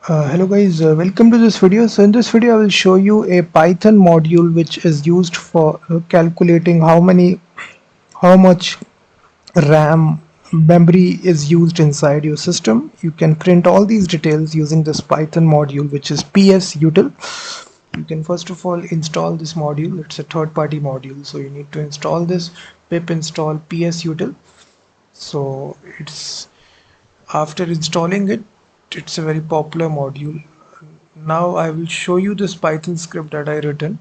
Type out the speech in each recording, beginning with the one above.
Hello guys, welcome to this video. So in this video I will show you a Python module which is used for calculating how much RAM memory is used inside your system. You can print all these details using this Python module which is psutil. You can first of all install this module. It's a third-party module, so you need to install this pip install psutil. So it's after installing it, it's a very popular module. Now I will show you this Python script that I written,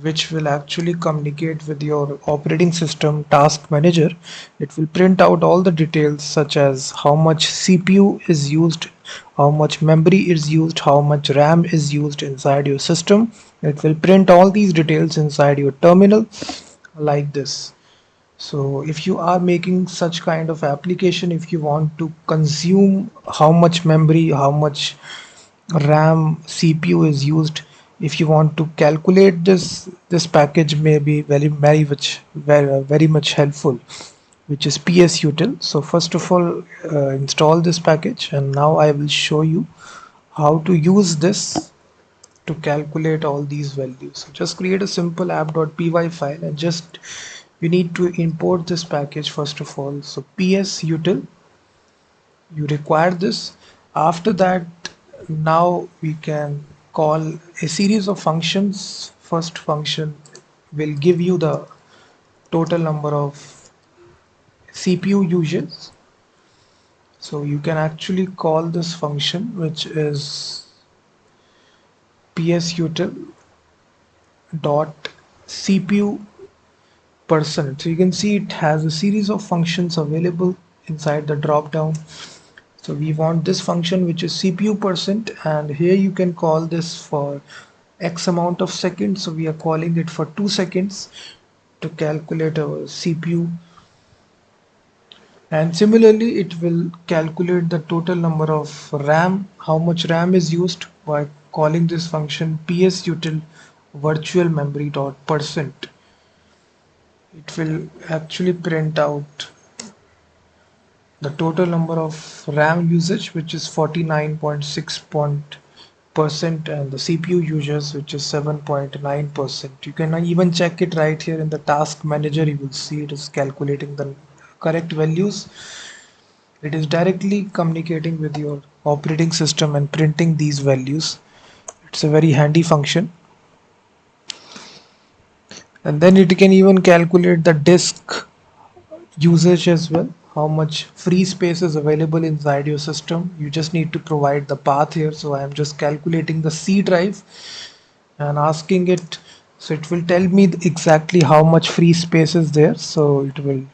which will actually communicate with your operating system task manager. It will print out all the details such as how much CPU is used, how much memory is used, how much RAM is used inside your system. It will print all these details inside your terminal like this. So if you are making such kind of application, if you want to consume how much memory, how much RAM, CPU is used, if you want to calculate this package may be very much helpful, which is psutil. So first of all, install this package, and now I will show you how to use this to calculate all these values. So just create a simple app.py file, and just you need to import this package first of all. So psutil, you require this. After that, now we can call a series of functions. First function will give you the total number of CPU uses. So you can actually call this function, which is psutil dot CPU percent. So you can see it has a series of functions available inside the drop down. So we want this function which is CPU percent, and here you can call this for X amount of seconds. So we are calling it for 2 seconds to calculate our CPU, and similarly it will calculate the total number of RAM, how much RAM is used, by calling this function psutil virtual memory dot percent. It will actually print out the total number of RAM usage, which is 49.6%, and the CPU users, which is 7.9%. You can even check it right here in the task manager. You will see it is calculating the correct values. It is directly communicating with your operating system and printing these values. It's a very handy function. And then it can even calculate the disk usage as well, how much free space is available inside your system. You just need to provide the path here. So I am just calculating the C drive and asking it, so it will tell me exactly how much free space is there. So it will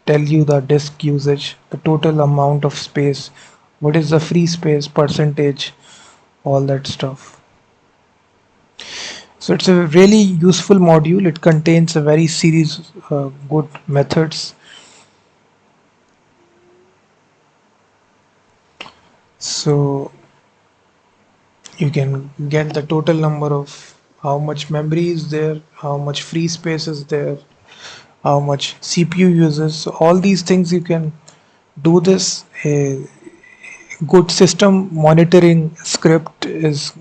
tell you the disk usage, the total amount of space, what is the free space percentage, all that stuff. So it's a really useful module. It contains a very series good methods. So you can get the total number of how much memory is there, how much free space is there, how much CPU uses. So all these things you can do this. A good system monitoring script is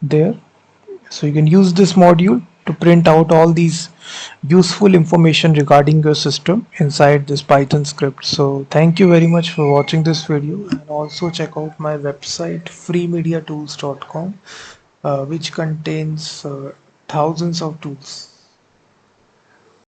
there. So you can use this module to print out all these useful information regarding your system inside this Python script. So thank you very much for watching this video, and also check out my website freemediatools.com, which contains thousands of tools.